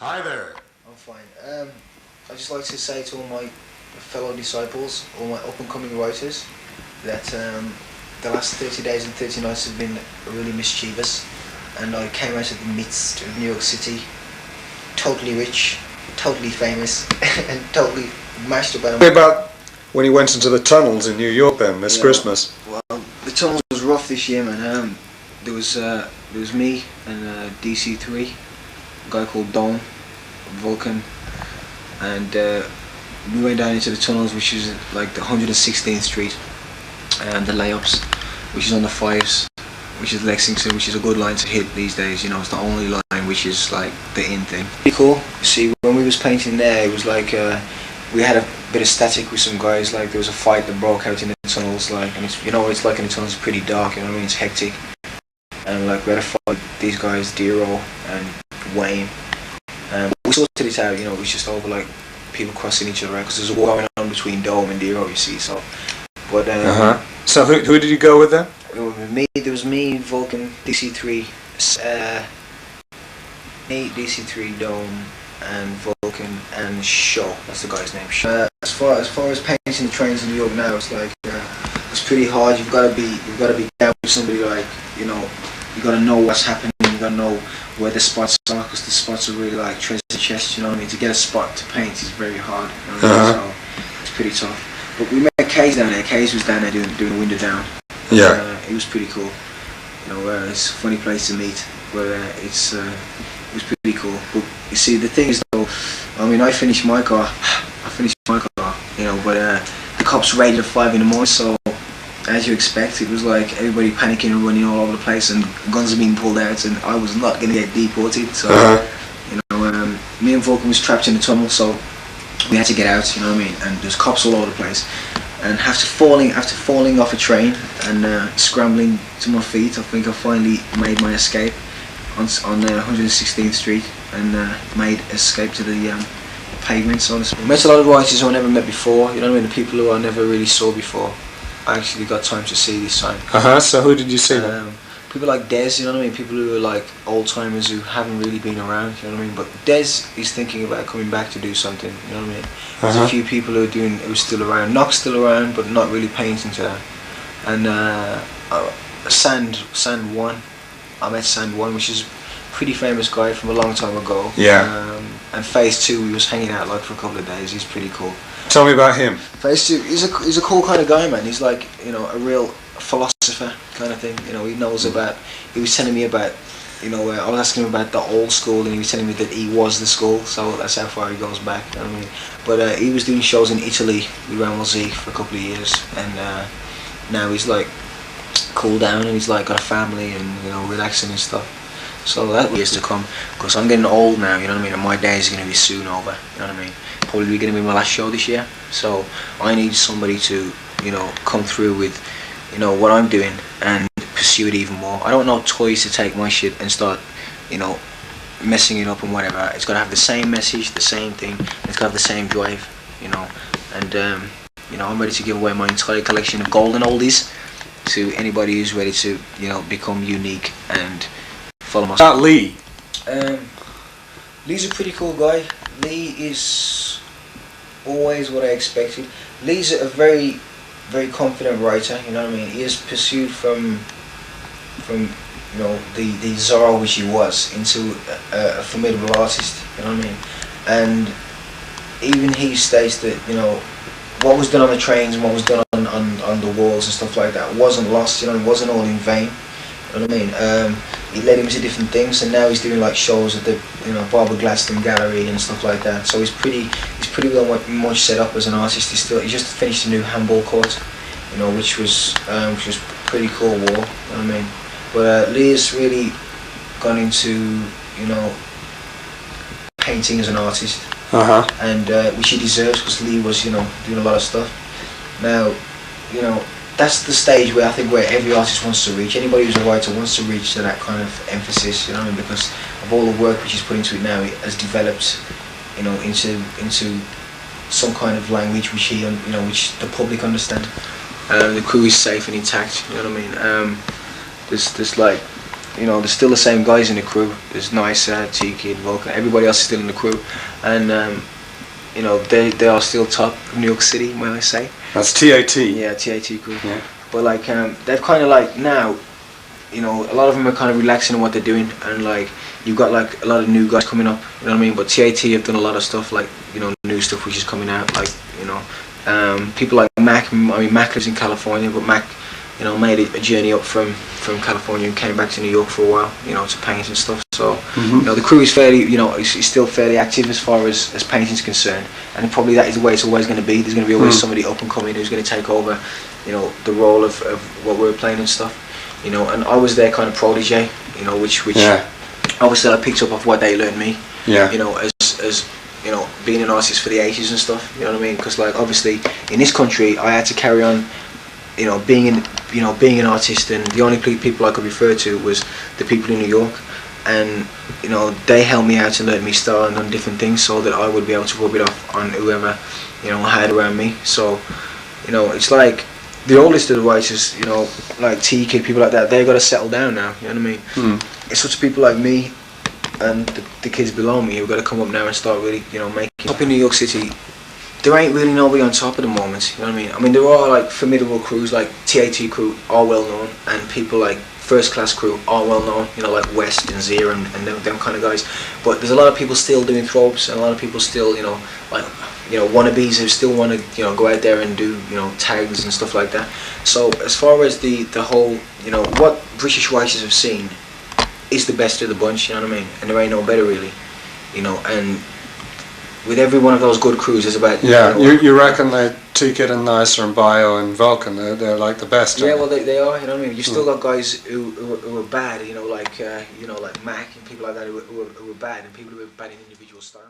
Hi there. I'm fine. I'd just like to say to all my fellow disciples, all my up-and-coming writers, that the last 30 days and 30 nights have been really mischievous, and I came out of the midst of New York City, totally rich, totally famous, and totally mashed about. What about when you went into the tunnels in New York then, this Christmas? Well, the tunnels was rough this year, man. There was me and DC3, a guy called Dome, Vulcan, and we went down into the tunnels, which is like the 116th Street, and the layups, which is on the fives, which is Lexington, which is a good line to hit these days. You know, it's the only line which is like the in thing. Pretty cool. See, when we was painting there, it was like we had a bit of static with some guys. Like there was a fight that broke out in the tunnels, like, and it's, you know what it's like in the tunnels. It's pretty dark. You know what I mean? It's hectic, and like we had a fight with these guys, Dero and Wayne. We sorted it out. You know, it was just over like people crossing each other out because there's a war going on between Dome and Dero. You see, so. But So who did you go with then? There was me, Vulcan, DC3, me, DC3, Dome, and Vulcan, and Shaw. That's the guy's name. As far as painting the trains in New York now, it's like it's pretty hard. You've got to be down with somebody, like, you know. You got to know what's happening. You got to know where the spots are, because the spots are really like treasure chests. You know what I mean? To get a spot to paint is very hard. You know what I mean? So it's pretty tough. But we met Kays down there. Kays was down there doing a window down. Yeah. It was pretty cool. You know, it's a funny place to meet. But it was pretty cool. But you see, the thing is though, I mean, I finished my car. You know, but the cops raided at 5 in the morning. So as you expect, it was like everybody panicking and running all over the place, and guns are being pulled out, and I was not going to get deported. So you know, me and Vulcan was trapped in the tunnel, so we had to get out. You know what I mean? And there's cops all over the place. And after falling off a train and scrambling to my feet, I think I finally made my escape on 116th Street and made escape to the pavement. So I met a lot of writers who I never met before. You know what I mean? The people who I never really saw before, I actually got time to see this time. So who did you see then? People like Des, you know what I mean? People who are like old timers who haven't really been around, you know what I mean? But Des is thinking about coming back to do something, you know what I mean? There's a few people who are still around. Knock's still around, but not really painting to that. And Sand One, I met Sand One, which is a pretty famous guy from a long time ago. Yeah. And Phase Two, we was hanging out like for a couple of days. He's pretty cool. Tell me about him. Phase Two, he's a cool kind of guy, man. He's like, you know, a real philosopher kind of thing. You know, he knows about. He was telling me about, you know, I was asking him about the old school, and he was telling me that he was the school. So that's how far he goes back. You know what I mean? But he was doing shows in Italy with Ramel Z for a couple of years, and now he's like cooled down, and he's like got a family, and, you know, relaxing and stuff. So that years to come, because I'm getting old now. You know what I mean? And my day is going to be soon over. You know what I mean? Probably going to be my last show this year. So I need somebody to, you know, come through with, you know, what I'm doing and pursue it even more. I don't know toys to take my shit and start, you know, messing it up and whatever. It's got to have the same message, the same thing. It's got to have the same drive, you know. And you know, I'm ready to give away my entire collection of golden oldies to anybody who's ready to, you know, become unique and follow my. About Lee. Lee's a pretty cool guy. Lee is always what I expected. Lee's a very, very confident writer. You know what I mean? He is pursued from you know, the Zorro which he was into a formidable artist. You know what I mean? And even he states that, you know, what was done on the trains and what was done on the walls and stuff like that wasn't lost. You know, it wasn't all in vain. You know what I mean? He led him to different things, and now he's doing like shows at the, you know, Barbara Gladstone Gallery and stuff like that. So he's pretty well much set up as an artist. He just finished a new handball court, you know, which was pretty cool wall. You know what I mean? But Lee's really gone into, you know, painting as an artist, and which he deserves, because Lee was, you know, doing a lot of stuff. Now, you know, that's the stage where I think where every artist wants to reach. Anybody who's a writer wants to reach to that kind of emphasis, you know what I mean? Because of all the work which he's put into it now, it has developed, you know, into some kind of language which he, you know, which the public understand. The crew is safe and intact. You know what I mean? There's like you know, there's still the same guys in the crew. There's Nice, T-Kid, Vulcan, everybody else is still in the crew, and you know, they are still top of New York City, may I say. That's TAT. Yeah, TAT crew. Yeah. But like, they've kind of like now, you know, a lot of them are kind of relaxing on what they're doing, and like, you've got like a lot of new guys coming up, you know what I mean? But TAT have done a lot of stuff, like, you know, new stuff which is coming out, like, you know, people like Mac. I mean, Mac lives in California, but Mac, you know, made a journey up from California and came back to New York for a while, you know, to paint and stuff. So, you know, the crew is fairly, you know, is still fairly active as far as painting is concerned, and probably that is the way it's always going to be. There's going to be always somebody up and coming who's going to take over, you know, the role of what we're playing and stuff, you know. And I was their kind of protege, you know, which obviously I picked up off what they learned me, you know, as you know, being an artist for the 80s and stuff, you know what I mean? Because like, obviously in this country I had to carry on, you know, being an artist, and the only people I could refer to was the people in New York, and you know, they helped me out and let me start on different things so that I would be able to rub it off on whoever, you know, I had around me. So, you know, it's like the oldest of the writers, you know, like T-Kid, people like that, they've got to settle down now, you know what I mean? It's such people like me and the kids below me who've got to come up now and start really, you know, making. Up in New York City, there ain't really nobody on top at the moment, you know what I mean? I mean, there are like formidable crews, like TAT crew are well known, and people like First Class crew are well known, you know, like West and Zero and them kind of guys. But there's a lot of people still doing throwups, and a lot of people still, you know, like, you know, wannabes who still want to, you know, go out there and do, you know, tags and stuff like that. So as far as the whole, you know, what British writers have seen is the best of the bunch, you know what I mean? And there ain't no better really, you know. And with every one of those good crews, is about, yeah. You reckon that T-Kid and Nicer and Bio and Vulcan, they're like the best? Yeah, well they are, you know what I mean. You still got guys who are bad, you know, like Mac and people like that who are bad, and people who are bad in individual style.